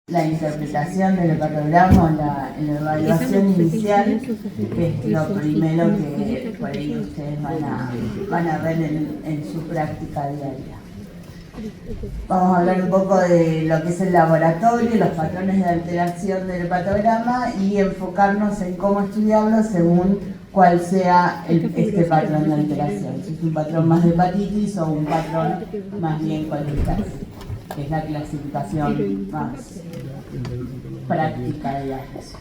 la interpretación del hepatograma o en la evaluación inicial, que es lo primero que por ahí ustedes van a ver en su práctica diaria. Vamos a hablar un poco de lo que es el laboratorio, los patrones de alteración del hepatograma y enfocarnos en cómo estudiarlo según cuál sea este patrón de alteración. Si es un patrón más de hepatitis o un patrón más bien colitis, que es la clasificación más práctica, digamos.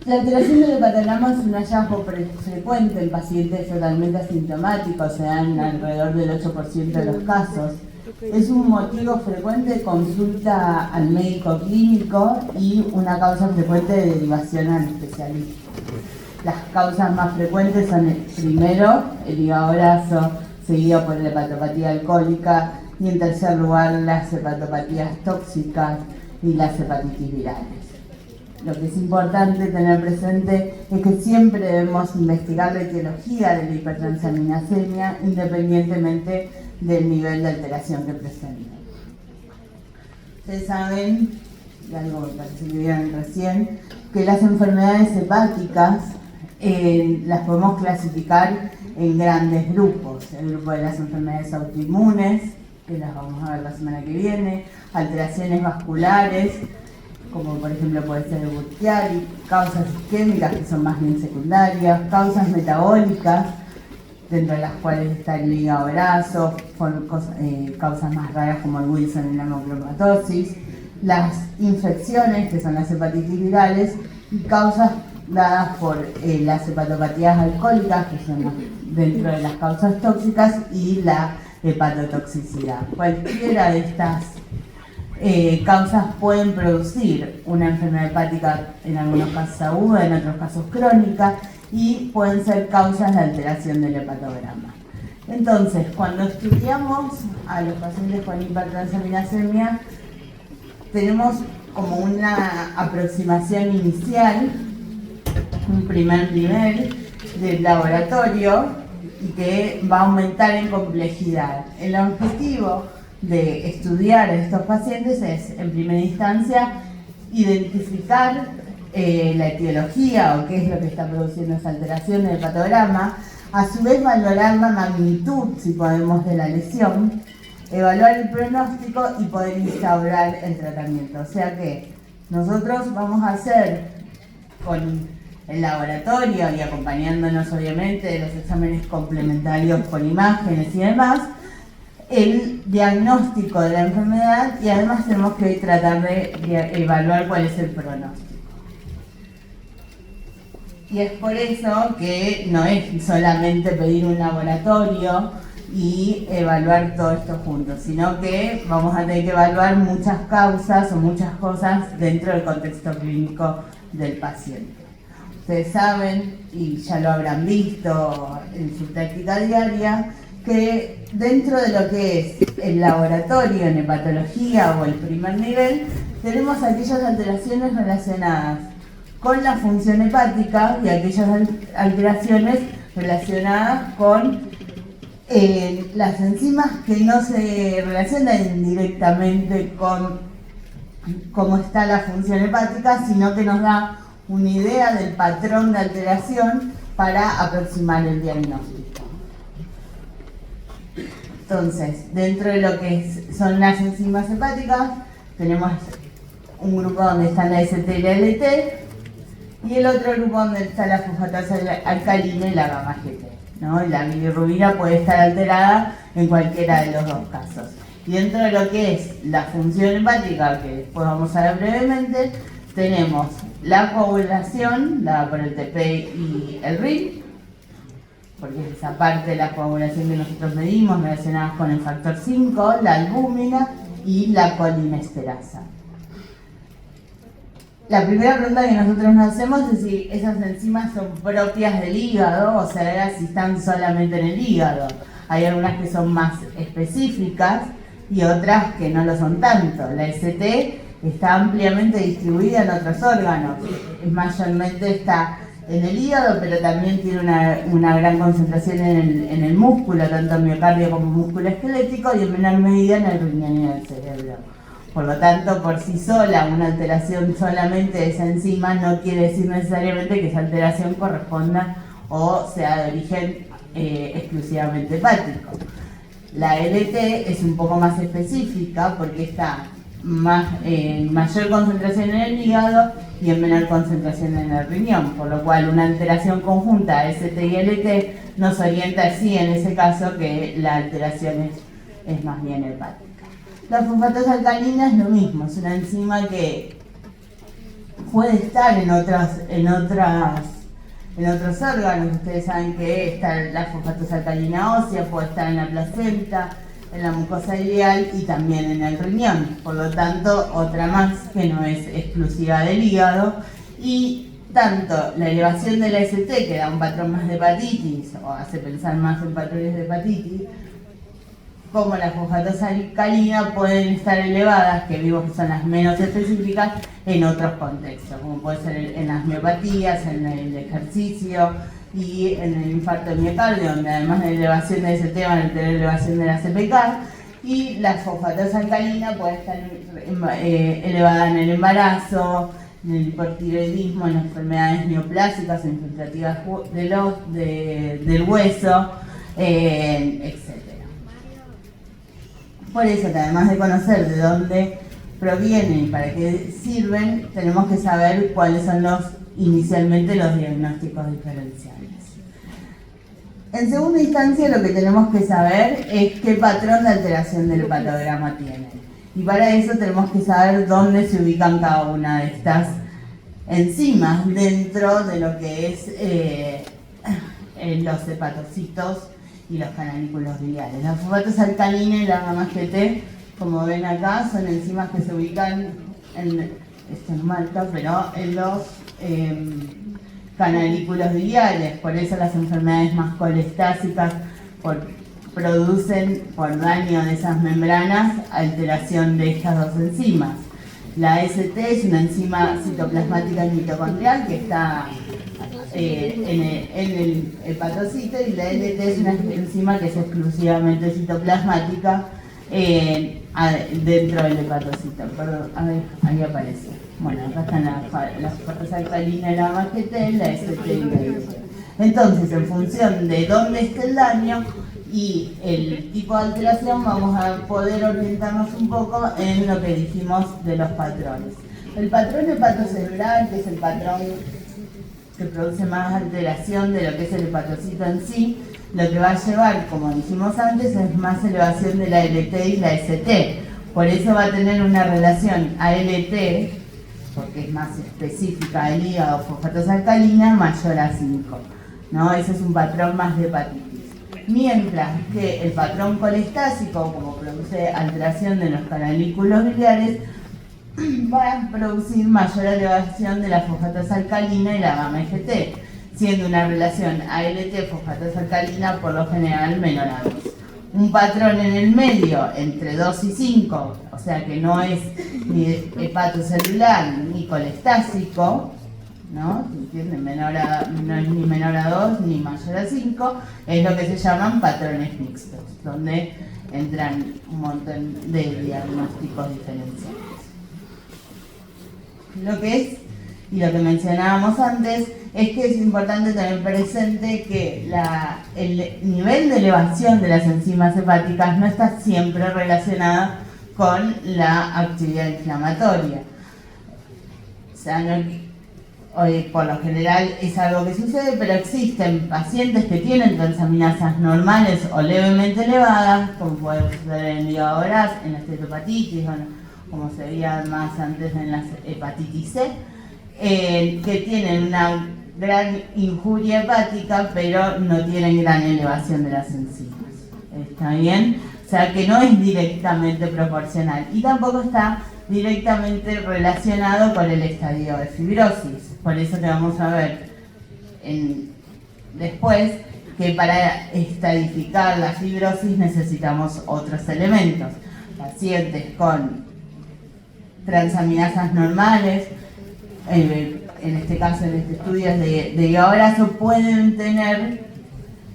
La alteración del hepatograma es un hallazgo frecuente en pacientes totalmente asintomáticos, se dan alrededor del 8% de los casos. Es un motivo frecuente de consulta al médico clínico y una causa frecuente de derivación al especialista. Las causas más frecuentes son, primero, el hígado graso, seguido por la hepatopatía alcohólica, y en tercer lugar, las hepatopatías tóxicas y las hepatitis virales. Lo que es importante tener presente es que siempre debemos investigar la etiología de la hipertransaminasemia independientemente del nivel de alteración que presente. Ustedes saben, y algo me parece que vieron recién, que las enfermedades hepáticas las podemos clasificar en grandes grupos. El grupo de las enfermedades autoinmunes, que las vamos a ver la semana que viene, alteraciones vasculares, como por ejemplo puede ser el Buchiari, causas isquémicas que son más bien secundarias, causas metabólicas, dentro de las cuales está el hígado graso, causas más raras como el Wilson y la hemocromatosis, las infecciones, que son las hepatitis virales, y causas dadas por las hepatopatías alcohólicas, que son dentro de las causas tóxicas, y la hepatotoxicidad. Cualquiera de estas causas pueden producir una enfermedad hepática, en algunos casos aguda, en otros casos crónica, y pueden ser causas de alteración del hepatograma. Entonces, cuando estudiamos a los pacientes con hipertransaminasemia, tenemos como una aproximación inicial, un primer nivel del laboratorio y que va a aumentar en complejidad. El objetivo de estudiar a estos pacientes es, en primera instancia, identificar la etiología o qué es lo que está produciendo esa alteración del hepatograma, a su vez valorar la magnitud, si podemos, de la lesión, evaluar el pronóstico y poder instaurar el tratamiento. O sea que nosotros vamos a hacer con el laboratorio y acompañándonos obviamente de los exámenes complementarios con imágenes y demás, el diagnóstico de la enfermedad, y además tenemos que tratar de evaluar cuál es el pronóstico. Y es por eso que no es solamente pedir un laboratorio y evaluar todo esto juntos, sino que vamos a tener que evaluar muchas causas o muchas cosas dentro del contexto clínico del paciente. Ustedes saben, y ya lo habrán visto en su práctica diaria, que dentro de lo que es el laboratorio en hepatología o el primer nivel, tenemos aquellas alteraciones relacionadas con la función hepática y aquellas alteraciones relacionadas con las enzimas que no se relacionan directamente con cómo está la función hepática, sino que nos da una idea del patrón de alteración para aproximar el diagnóstico. Entonces, dentro de lo que son las enzimas hepáticas, tenemos un grupo donde está la ST y la LT, y el otro grupo donde está la fosfatasa alcalina y la gamma GT, ¿no? Y la bilirrubina puede estar alterada en cualquiera de los dos casos. Y dentro de lo que es la función hepática, que después vamos a ver brevemente, tenemos la coagulación, dada por el TP y el RIN, porque es esa parte de la coagulación que nosotros medimos relacionadas con el factor 5, la albúmina y la colinesterasa. La primera pregunta que nosotros nos hacemos es si esas enzimas son propias del hígado, o sea, si están solamente en el hígado. Hay algunas que son más específicas y otras que no lo son tanto. La ST está ampliamente distribuida en otros órganos, mayormente está en el hígado, pero también tiene una gran concentración en el músculo, tanto en miocardio como músculo esquelético, y en menor medida en el riñón y en el cerebro. Por lo tanto, por sí sola, una alteración solamente de esa enzima no quiere decir necesariamente que esa alteración corresponda o sea de origen exclusivamente hepático. La LT es un poco más específica porque está en mayor concentración en el hígado y en menor concentración en el riñón, por lo cual una alteración conjunta ST y LT nos orienta así en ese caso que la alteración es más bien hepática. La fosfatasa alcalina es lo mismo, es una enzima que puede estar en otros órganos. Ustedes saben que está la fosfatasa alcalina ósea, puede estar en la placenta, en la mucosa ileal y también en el riñón. Por lo tanto, otra más que no es exclusiva del hígado. Y tanto la elevación de la ST, que da un patrón más de hepatitis, o hace pensar más en patrones de hepatitis, como la fosfatasa alcalina pueden estar elevadas, que vimos que son las menos específicas, en otros contextos, como puede ser en las miopatías, en el ejercicio y en el infarto de miocardio, donde además de elevación de ST van a tener elevación de la CPK, y la fosfatasa alcalina puede estar elevada en el embarazo, en el hipotiroidismo, en las enfermedades neoplásicas o infiltrativas del hueso, etc. Por eso que además de conocer de dónde provienen y para qué sirven, tenemos que saber cuáles son inicialmente los diagnósticos diferenciales. En segunda instancia, lo que tenemos que saber es qué patrón de alteración del hepatograma tienen. Y para eso tenemos que saber dónde se ubican cada una de estas enzimas dentro de lo que es los hepatocitos y los canalículos biliares. La fosfatasa alcalina y la gamma-GT, como ven acá, son enzimas que se ubican esto no marca, pero en los canalículos biliares. Por eso las enfermedades más colestásicas producen, por daño de esas membranas, alteración de estas dos enzimas. La ST es una enzima citoplasmática y mitocondrial que está en el hepatocito, y la LT es una enzima que es exclusivamente citoplasmática dentro del hepatocito. Perdón, a ver, ahí aparece. Bueno, acá están la fosfatasa alcalina y la gamma-GT, la ST y la LT. Entonces, en función de dónde esté el daño y el tipo de alteración, vamos a poder orientarnos un poco en lo que dijimos de los patrones. El patrón hepatocelular, que es el patrón que produce más alteración de lo que es el hepatocito en sí, lo que va a llevar, como dijimos antes, es más elevación de la LT y la ST. Por eso va a tener una relación ALT, porque es más específica del hígado, fosfatasa alcalina, mayor a 5. ¿No? Ese es un patrón más de hepatitis. Mientras que el patrón colestásico, como produce alteración de los canalículos biliares, va a producir mayor elevación de la fosfatasa alcalina y la gamma-GT, siendo una relación ALT-fosfatasa alcalina por lo general menor a 2. Un patrón en el medio, entre 2 y 5, o sea que no es ni hepatocelular ni colestásico, ¿no? ¿Entienden? No es ni menor a 2 ni mayor a 5, es lo que se llaman patrones mixtos, donde entran un montón de diagnósticos diferenciales. Lo que es, y lo que mencionábamos antes, es que es importante tener presente que el nivel de elevación de las enzimas hepáticas no está siempre relacionado con la actividad inflamatoria. O sea, hoy por lo general es algo que sucede, pero existen pacientes que tienen transaminasas normales o levemente elevadas, como puede suceder en el hígado graso, en la esteatopatitis, como se veía más antes en las hepatitis C, que tienen una gran injuria hepática, pero no tienen gran elevación de las enzimas. ¿Está bien? O sea que no es directamente proporcional y tampoco está directamente relacionado con el estadio de fibrosis. Por eso que vamos a ver después que para estadificar la fibrosis necesitamos otros elementos. Pacientes con transaminasas normales, en este caso en este estudio de hígado graso, pueden tener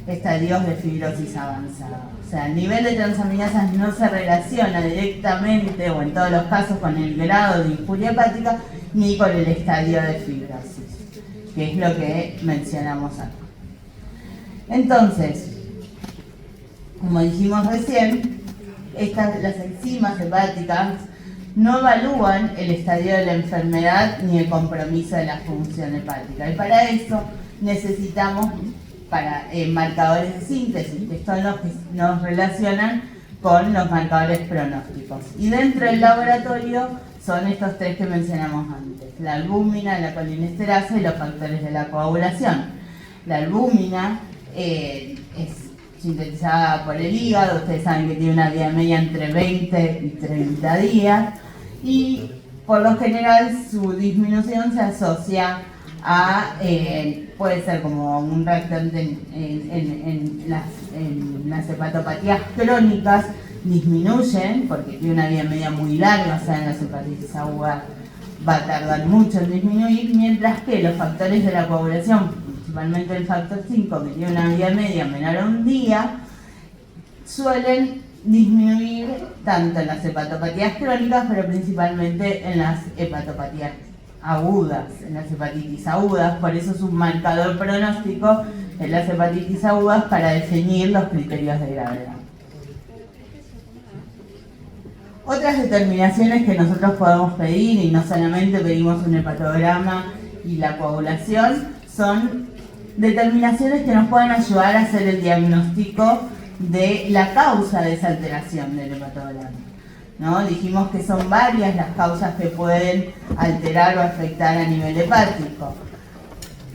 estadios de fibrosis avanzada. O sea, el nivel de transaminasas no se relaciona directamente o en todos los casos con el grado de injuria hepática ni con el estadio de fibrosis, que es lo que mencionamos acá. Entonces, como dijimos recién, las enzimas hepáticas no evalúan el estadio de la enfermedad ni el compromiso de la función hepática. Y para eso necesitamos marcadores de síntesis, que son los que nos relacionan con los marcadores pronósticos. Y dentro del laboratorio son estos tres que mencionamos antes: la albúmina, la colinesterasa y los factores de la coagulación. La albúmina es sintetizada por el hígado, ustedes saben que tiene una vida media entre 20 y 30 días, y por lo general su disminución se asocia a, puede ser como un reactante en las hepatopatías crónicas, disminuyen porque tiene una vida media muy larga, o sea, en las hepatitis agudas va a tardar mucho en disminuir, mientras que los factores de la coagulación, principalmente el factor 5, que tiene una vida media menor a un día, suelen disminuir tanto en las hepatopatías crónicas, pero principalmente en las hepatopatías agudas, en las hepatitis agudas. Por eso es un marcador pronóstico en las hepatitis agudas para definir los criterios de gravedad. Otras determinaciones que nosotros podemos pedir, y no solamente pedimos un hepatograma y la coagulación, son determinaciones que nos pueden ayudar a hacer el diagnóstico de la causa de esa alteración del hepatograma, ¿no? Dijimos que son varias las causas que pueden alterar o afectar a nivel hepático.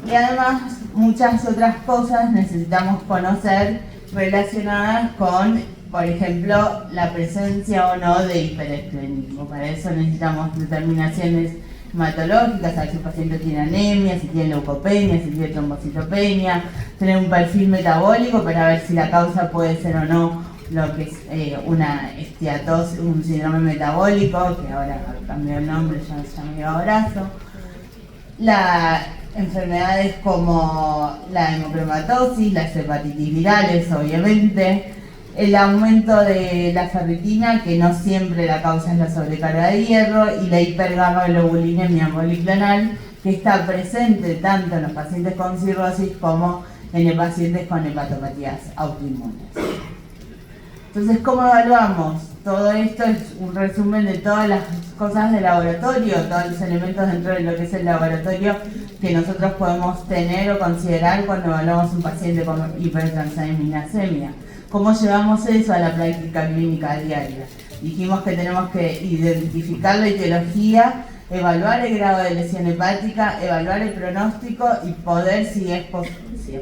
Y además muchas otras cosas necesitamos conocer relacionadas con, por ejemplo, la presencia o no de hiperesplenismo. Para eso necesitamos determinaciones hematológicas, a ver si el paciente tiene anemia, si tiene leucopenia, si tiene trombocitopenia, tener un perfil metabólico para ver si la causa puede ser o no lo que es una esteatosis, un síndrome metabólico, que ahora cambió el nombre, ya se llama hígado-graso. Las enfermedades como la hemocromatosis, las hepatitis virales, obviamente, el aumento de la ferritina, que no siempre la causa es la sobrecarga de hierro, y la hipergamaglobulinemia policlonal, que está presente tanto en los pacientes con cirrosis como en los pacientes con hepatopatías autoinmunes. Entonces, ¿cómo evaluamos? Todo esto es un resumen de todas las cosas de laboratorio, todos los elementos dentro de lo que es el laboratorio que nosotros podemos tener o considerar cuando evaluamos un paciente con hipertransaminasemia. ¿Cómo llevamos eso a la práctica clínica diaria? Dijimos que tenemos que identificar la etiología, evaluar el grado de lesión hepática, evaluar el pronóstico y poder, si es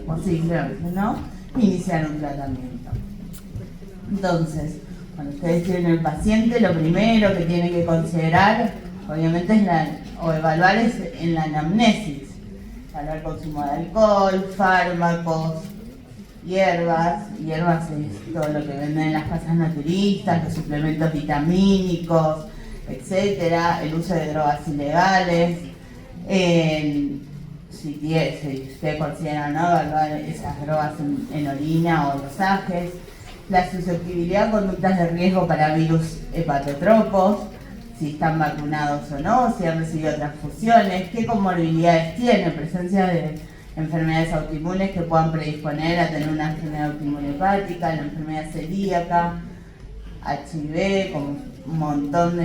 posible, ¿no?, iniciar un tratamiento. Entonces, cuando ustedes tienen el paciente, lo primero que tienen que considerar, obviamente, es evaluar es en la anamnesis. Evaluar consumo de alcohol, fármacos, hierbas es todo lo que venden en las casas naturistas, los suplementos vitamínicos, etcétera, el uso de drogas ilegales, si ustedes consideran, ¿no?, evaluar esas drogas en orina o dosajes, la susceptibilidad a conductas de riesgo para virus hepatotropos, si están vacunados o no, si han recibido transfusiones, qué comorbilidades tienen, presencia de enfermedades autoinmunes que puedan predisponer a tener una enfermedad autoinmune hepática, la enfermedad celíaca, HIV, como un montón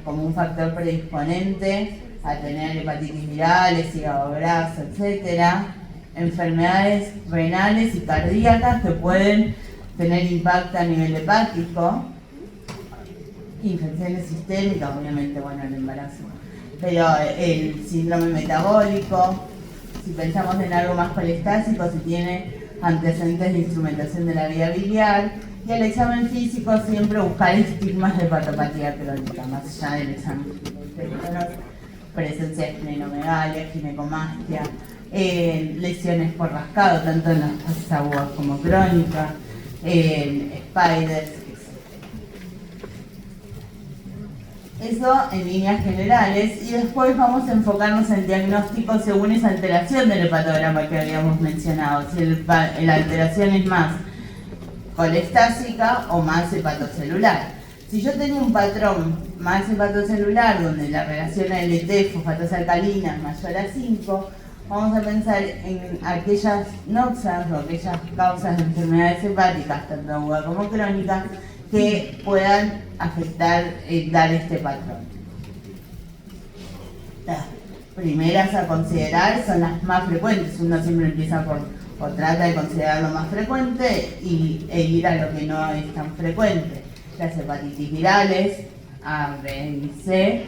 como un factor predisponente a tener hepatitis virales, hígado graso, etcétera. Enfermedades renales y cardíacas que pueden tener impacto a nivel hepático, infecciones sistémicas, obviamente, bueno, el embarazo, pero el síndrome metabólico, si pensamos en algo más colestásico, si tiene antecedentes de instrumentación de la vía biliar, y el examen físico siempre buscar estigmas de hepatopatía crónica, más allá del examen físico, presencia de esplenomegalia, ginecomastia, lesiones por rascado, tanto en las fases agudas como crónicas, spiders, etc. Eso en líneas generales, y después vamos a enfocarnos en diagnóstico según esa alteración del hepatograma que habíamos mencionado. Si la alteración es más colestásica o más hepatocelular. Si yo tengo un patrón más hepatocelular, donde la relación ALT, fosfatasa alcalina, es mayor a 5, vamos a pensar en aquellas noxas o aquellas causas de enfermedades hepáticas, tanto agudas como crónicas, que puedan afectar, dar este patrón. Las primeras a considerar son las más frecuentes. Uno siempre empieza por, o trata de considerar lo más frecuente e ir a lo que no es tan frecuente. Las hepatitis virales, A, B y C,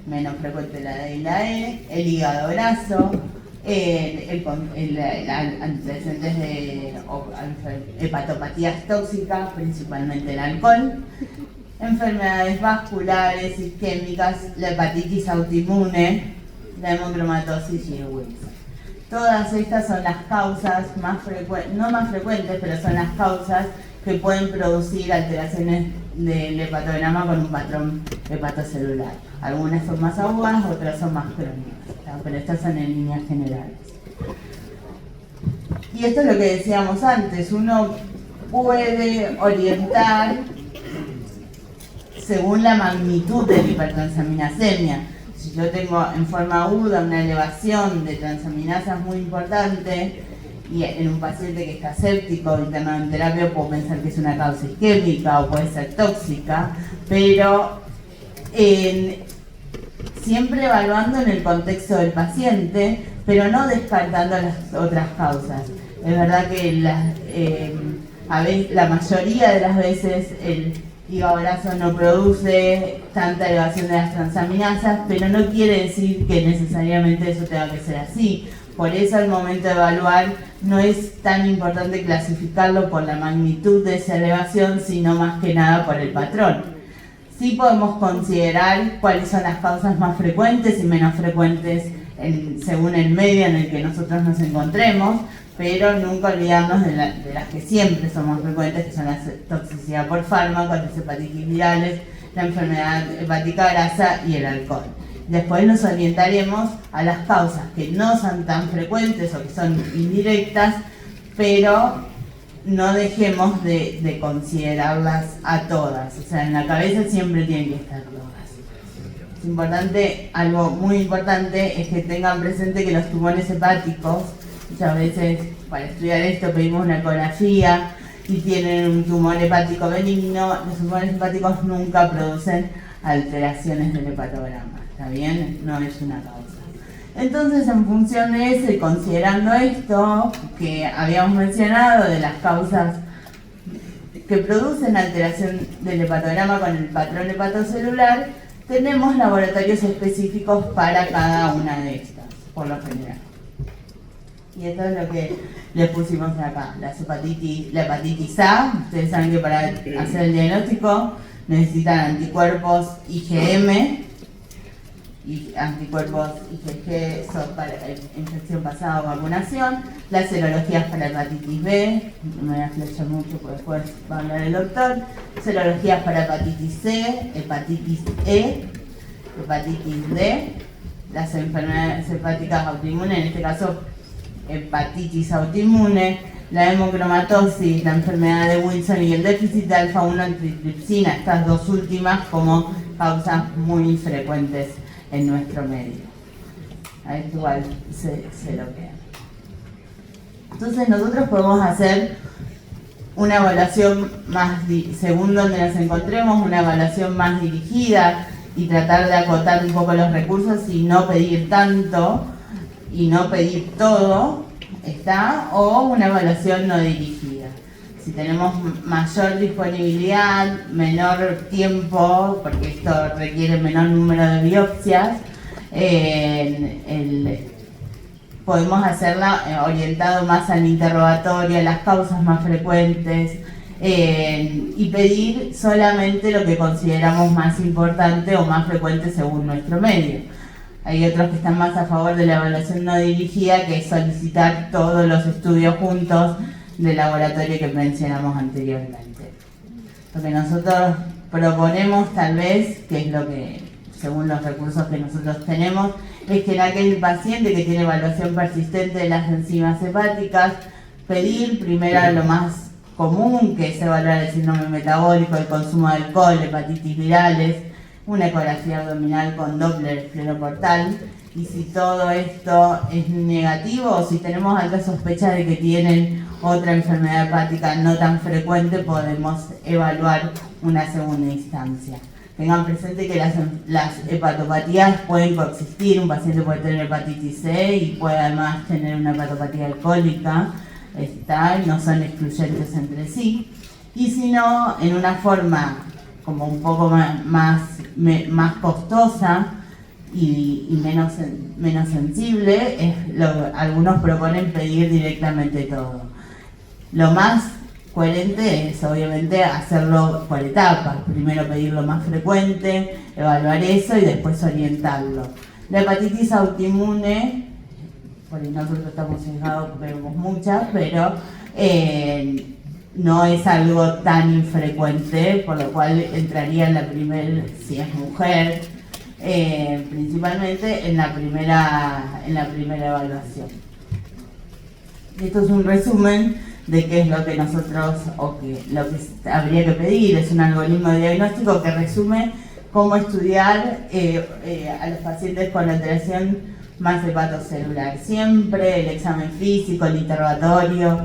menos frecuente la D y la E, el hígado graso, antecedentes de hepatopatías tóxicas, principalmente el alcohol, enfermedades vasculares, isquémicas, la hepatitis autoinmune, la hemocromatosis y el Wilson. Todas estas son las causas más frecuentes, no más frecuentes, pero son las causas que pueden producir alteraciones del hepatograma con un patrón hepatocelular. Algunas son más agudas, otras son más crónicas, ¿no? Pero estas son en líneas generales. Y esto es lo que decíamos antes, uno puede orientar según la magnitud de la hipertransaminasemia. Si yo tengo en forma aguda una elevación de transaminasas muy importante, y en un paciente que está séptico internado en terapia, puedo pensar que es una causa isquémica o puede ser tóxica, pero siempre evaluando en el contexto del paciente, pero no descartando las otras causas. Es verdad que la mayoría de las veces el hígado graso no produce tanta elevación de las transaminasas, pero no quiere decir que necesariamente eso tenga que ser así. Por eso al momento de evaluar no es tan importante clasificarlo por la magnitud de esa elevación, sino más que nada por el patrón. Sí podemos considerar cuáles son las causas más frecuentes y menos frecuentes según el medio en el que nosotros nos encontremos, pero nunca olvidarnos de las que siempre son más frecuentes, que son la toxicidad por fármacos, las hepatitis virales, la enfermedad hepática grasa y el alcohol. Después nos orientaremos a las causas que no son tan frecuentes o que son indirectas, pero no dejemos de considerarlas a todas. O sea, en la cabeza siempre tienen que estar todas. Es importante, algo muy importante es que tengan presente que los tumores hepáticos, muchas veces para estudiar esto pedimos una ecografía y tienen un tumor hepático benigno, los tumores hepáticos nunca producen alteraciones del hepatograma. ¿Está bien? No es una causa. Entonces, en función de eso y considerando esto que habíamos mencionado de las causas que producen alteración del hepatograma con el patrón hepatocelular, tenemos laboratorios específicos para cada una de estas, por lo general. Y esto es lo que les pusimos acá. La hepatitis A, ustedes saben que para hacer el diagnóstico necesitan anticuerpos IgM, y anticuerpos IgG son para infección pasada o vacunación, las serologías para hepatitis B, no me voy a flechar mucho porque después va a hablar el doctor, serologías para hepatitis C, hepatitis E, hepatitis D, las enfermedades hepáticas autoinmunes, en este caso hepatitis autoinmune, la hemocromatosis, la enfermedad de Wilson y el déficit de alfa-1 antitripsina, estas dos últimas como causas muy frecuentes en nuestro medio. Ahí igual se lo queda. Entonces nosotros podemos hacer una evaluación más, según donde nos encontremos, una evaluación más dirigida y tratar de acotar un poco los recursos y no pedir tanto y no pedir todo, ¿está? O una evaluación no dirigida. Si tenemos mayor disponibilidad, menor tiempo, porque esto requiere menor número de biopsias, podemos hacerla orientado más al interrogatorio, a las causas más frecuentes, y pedir solamente lo que consideramos más importante o más frecuente según nuestro medio. Hay otros que están más a favor de la evaluación no dirigida, que es solicitar todos los estudios juntos del laboratorio que mencionamos anteriormente. Lo que nosotros proponemos tal vez, que es lo que según los recursos que nosotros tenemos, es que en aquel paciente que tiene evaluación persistente de las enzimas hepáticas, pedir primero lo más común, que es evaluar el síndrome metabólico, el consumo de alcohol, hepatitis virales, una ecografía abdominal con Doppler escleroportal, y si todo esto es negativo o si tenemos alta sospecha de que tienen otra enfermedad hepática no tan frecuente, podemos evaluar una segunda instancia. Tengan presente que las hepatopatías pueden coexistir, un paciente puede tener hepatitis C y puede además tener una hepatopatía alcohólica, no son excluyentes entre sí, y si no, en una forma como un poco más costosa y menos sensible, algunos proponen pedir directamente todo. Lo más coherente es obviamente hacerlo por etapas, primero pedir lo más frecuente, evaluar eso y después orientarlo. La hepatitis autoinmune, por ahí nosotros estamos sesgados, vemos muchas, pero no es algo tan infrecuente, por lo cual entraría en la primera, si es mujer, principalmente en la primera evaluación. Esto es un resumen de qué es lo que nosotros, lo que habría que pedir. Es un algoritmo de diagnóstico que resume cómo estudiar a los pacientes con alteración más hepatocelular. Siempre el examen físico, el interrogatorio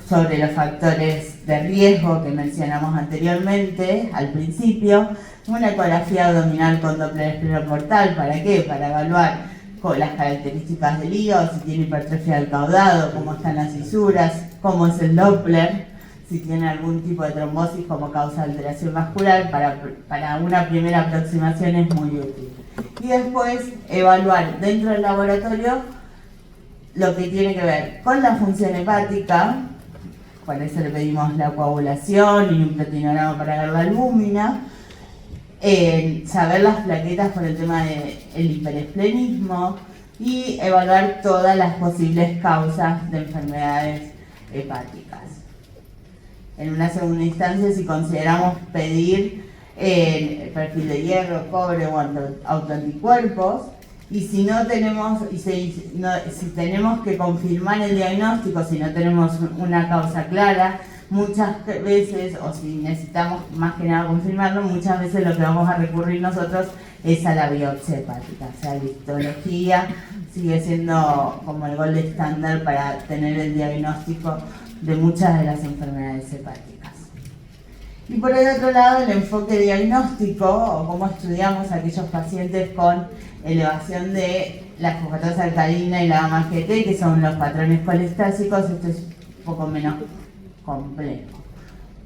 sobre los factores de riesgo que mencionamos anteriormente, al principio, una ecografía abdominal con Doppler escleroportal. ¿Para qué? Para evaluar las características del hígado, si tiene hipertrofia del caudado, cómo están las fisuras, cómo es el Doppler, si tiene algún tipo de trombosis como causa de alteración vascular. Para una primera aproximación es muy útil. Y después evaluar dentro del laboratorio lo que tiene que ver con la función hepática. Por eso le pedimos la coagulación y un proteinograma para ver la albúmina, saber las plaquetas por el tema del hiperesplenismo y evaluar todas las posibles causas de enfermedades hepáticas. En una segunda instancia, si consideramos pedir el perfil de hierro, cobre o autoanticuerpos, y si no tenemos, si tenemos que confirmar el diagnóstico, si no tenemos una causa clara, muchas veces, o si necesitamos más que nada confirmarlo, muchas veces lo que vamos a recurrir nosotros es a la biopsia hepática. O sea, la histología sigue siendo como el gold estándar para tener el diagnóstico de muchas de las enfermedades hepáticas. Y por el otro lado, el enfoque diagnóstico, o cómo estudiamos a aquellos pacientes con elevación de la fosfatasa alcalina y la gamma GT, que son los patrones colestásicos. Esto es un poco menos complejo,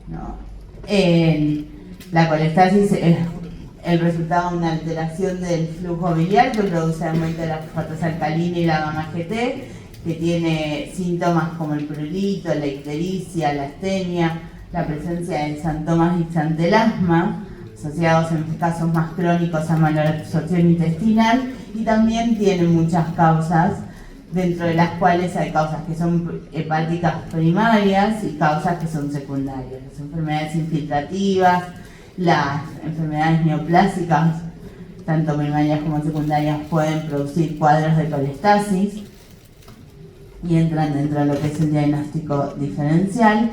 ¿no? La colestasis es el resultado de una alteración del flujo biliar que produce aumento de la fosfatasa alcalina y la gamma GT, que tiene síntomas como el prurito, la ictericia, la astenia, la presencia de xantomas y xantelasma, asociados en casos más crónicos a malabsorción intestinal, y también tiene muchas causas, dentro de las cuales hay causas que son hepáticas primarias y causas que son secundarias. Las enfermedades infiltrativas, las enfermedades neoplásicas, tanto primarias como secundarias, pueden producir cuadros de colestasis y entran dentro de lo que es el diagnóstico diferencial.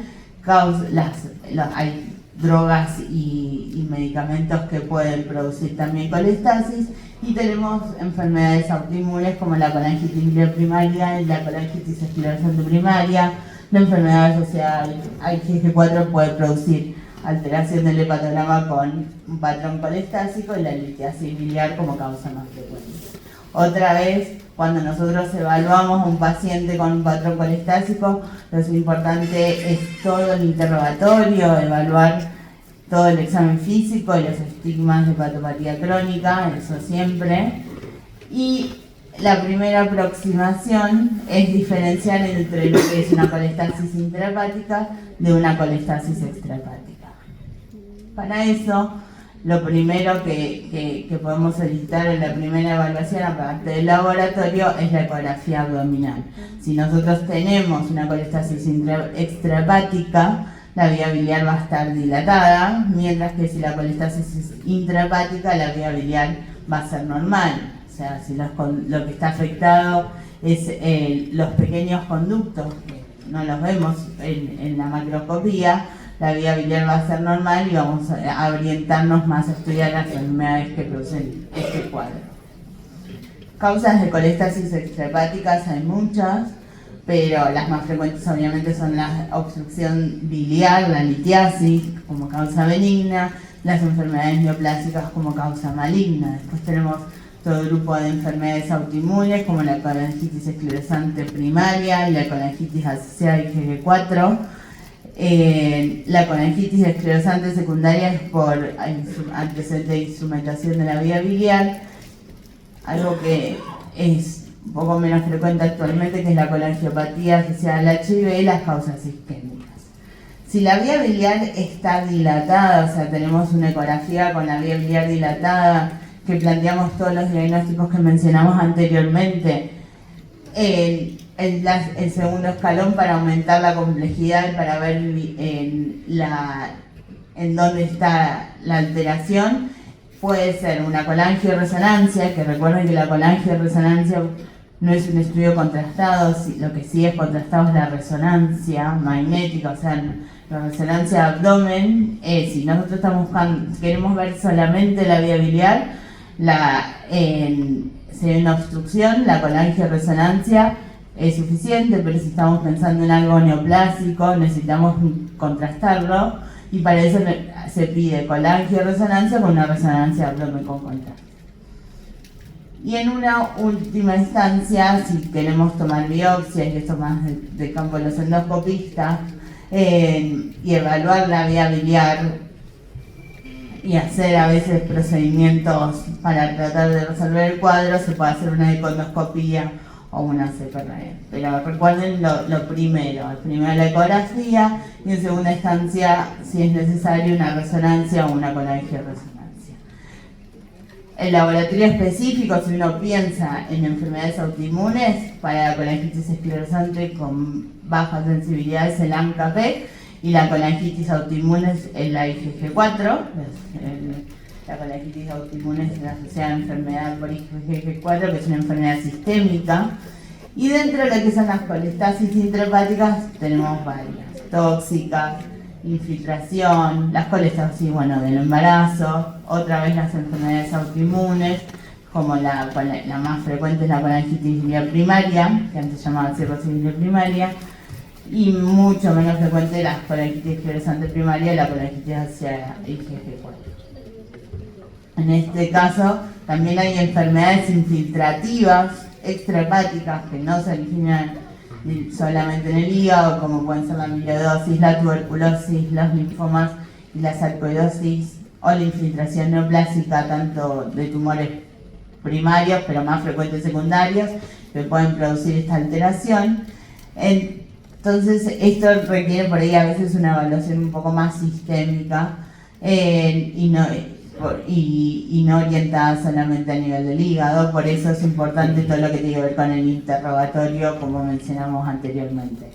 Hay drogas y medicamentos que pueden producir también colestasis, y tenemos enfermedades autoinmunes como la colangitis biliar primaria y la colangitis esclerosante primaria. La enfermedad asociada al IgG4 puede producir alteración del hepatograma con un patrón colestásico y la litiasis biliar como causa más frecuente. Otra vez, cuando nosotros evaluamos a un paciente con un patrón colestásico, lo importante es todo el interrogatorio, evaluar todo el examen físico y los estigmas de hepatopatía crónica, eso siempre. Y la primera aproximación es diferenciar entre lo que es una colestasis intrahepática de una colestasis extrahepática. Para eso, lo primero que podemos solicitar en la primera evaluación, aparte del laboratorio, es la ecografía abdominal. Si nosotros tenemos una colestasis extrahepática, la vía biliar va a estar dilatada, mientras que si la colestasis es intrahepática, la vía biliar va a ser normal. O sea, si lo que está afectado es los pequeños conductos, que no los vemos en la macroscopía, la vía biliar va a ser normal y vamos a orientarnos más a estudiar las enfermedades que producen este cuadro. Causas de colestasis extrahepáticas hay muchas, pero las más frecuentes obviamente son la obstrucción biliar, la litiasis como causa benigna, las enfermedades neoplásicas como causa maligna. Después tenemos todo el grupo de enfermedades autoinmunes como la colangitis esclerosante primaria y la colangitis asociada IgG4. La colangitis esclerosante secundaria es por antecedente de instrumentación de la vía biliar, algo que es un poco menos frecuente actualmente, que es la colangiopatía asociada al HIV y las causas isquémicas. Si la vía biliar está dilatada, o sea, tenemos una ecografía con la vía biliar dilatada, que planteamos todos los diagnósticos que mencionamos anteriormente, el segundo escalón para aumentar la complejidad y para ver en dónde está la alteración puede ser una colangioresonancia, que recuerden que la colangioresonancia no es un estudio contrastado, lo que sí es contrastado es la resonancia magnética, o sea, la resonancia de abdomen. Si nosotros queremos ver solamente la vía biliar, si hay una obstrucción, la colangioresonancia es suficiente, pero si estamos pensando en algo neoplásico, necesitamos contrastarlo, y para eso se pide colangioresonancia con una resonancia de abdomen con contraste. Y en una última instancia, si queremos tomar biopsias, y esto más de campo de los endoscopistas, y evaluar la vía biliar y hacer a veces procedimientos para tratar de resolver el cuadro, se puede hacer una econdoscopía o una CPR. Pero recuerden lo primero la ecografía, y en segunda instancia, si es necesario, una resonancia o una colangioresonancia. El laboratorio específico, si uno piensa en enfermedades autoinmunes, para la colangitis esclerosante con baja sensibilidad es el ANCA-PEC, y la colangitis autoinmune es la IgG4. La colangitis autoinmune es asociada a enfermedad por IgG4, que es una enfermedad sistémica. Y dentro de lo que son las colestasis intrahepáticas tenemos varias: tóxicas, infiltración, las colestasis del embarazo, otra vez las enfermedades autoinmunes, como la más frecuente es la colangitis biliar primaria, que antes se llamaba cirrosis biliar primaria, y mucho menos frecuente la colangitis esclerosante primaria y la colangitis asociada a IgG4. En este caso también hay enfermedades infiltrativas extrahepáticas que no se originan solamente en el hígado, como pueden ser la amiloidosis, la tuberculosis, los linfomas y la sarcoidosis, o la infiltración neoplásica tanto de tumores primarios, pero más frecuentes secundarios, que pueden producir esta alteración. Entonces, esto requiere por ahí a veces una evaluación un poco más sistémica y no orientada solamente a nivel del hígado. Por eso es importante todo lo que tiene que ver con el interrogatorio, como mencionamos anteriormente.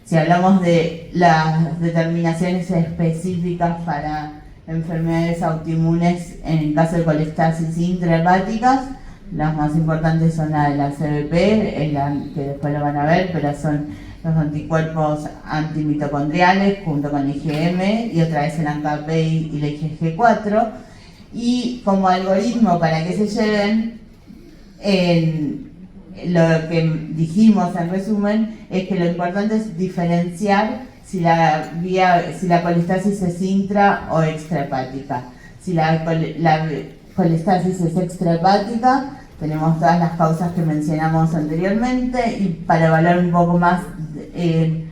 Si hablamos de las determinaciones específicas para enfermedades autoinmunes en caso de colestasis intrahepáticas, las más importantes son la de la CBP, que después lo van a ver, pero son los anticuerpos antimitocondriales junto con el IgM, y otra vez el ANCA-P y la IgG4. Y como algoritmo para que se lleven, lo que dijimos en resumen es que lo importante es diferenciar si la colestasis es intra o extrahepática. Si la colestasis es extrahepática, tenemos todas las causas que mencionamos anteriormente, y para evaluar un poco más de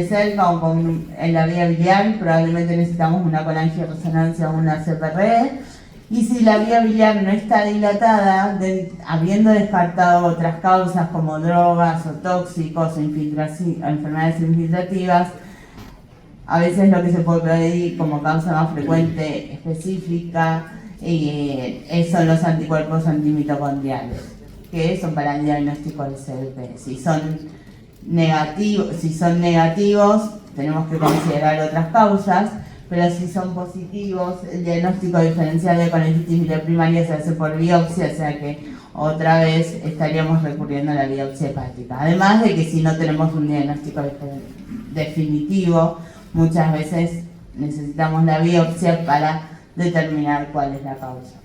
cerca o en la vía biliar, probablemente necesitamos una colangioresonancia o una CPR. Y si la vía biliar no está dilatada, habiendo descartado otras causas como drogas o tóxicos o enfermedades infiltrativas, a veces lo que se puede pedir como causa más frecuente específica son los anticuerpos antimitocondriales, que son para el diagnóstico del CBP. Si son negativos, tenemos que considerar otras causas, pero si son positivos, el diagnóstico diferencial de colonitis primaria se hace por biopsia, o sea que otra vez estaríamos recurriendo a la biopsia hepática. Además de que si no tenemos un diagnóstico definitivo, muchas veces necesitamos la biopsia para determinar cuál es la causa.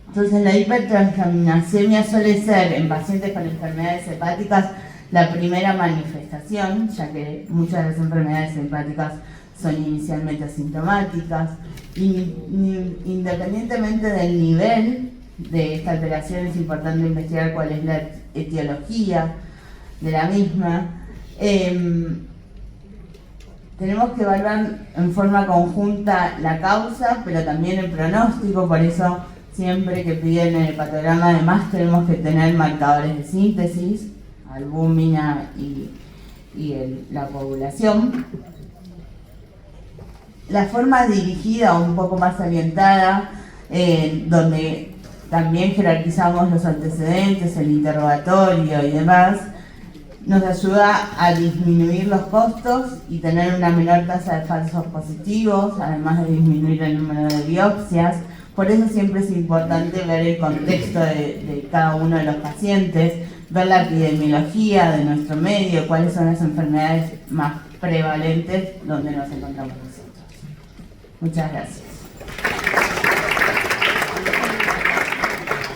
Entonces la hipertransaminasemia suele ser en pacientes con enfermedades hepáticas la primera manifestación, ya que muchas de las enfermedades hepáticas son inicialmente asintomáticas. Independientemente del nivel de esta alteración, es importante investigar cuál es la etiología de la misma. Tenemos que evaluar en forma conjunta la causa, pero también el pronóstico, por eso siempre que piden el hepatograma además tenemos que tener marcadores de síntesis, albúmina y la coagulación. La forma dirigida o un poco más orientada, donde también jerarquizamos los antecedentes, el interrogatorio y demás, nos ayuda a disminuir los costos y tener una menor tasa de falsos positivos, además de disminuir el número de biopsias. Por eso siempre es importante ver el contexto de cada uno de los pacientes, ver la epidemiología de nuestro medio, cuáles son las enfermedades más prevalentes donde nos encontramos nosotros. Muchas gracias.